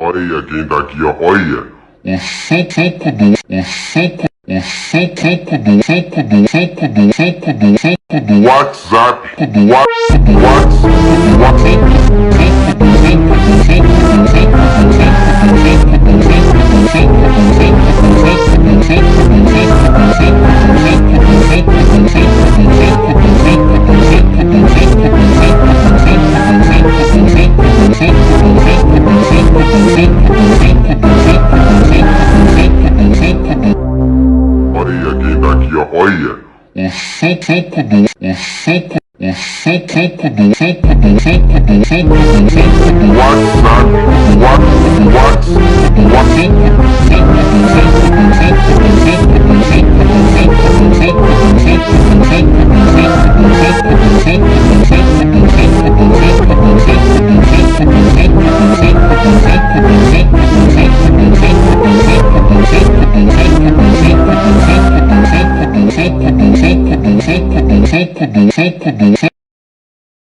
Olha quem tá aqui, ó. Olha. O soco do WhatsApp. Olha quem tá aqui, ó. Olha. O soco do WhatsApp.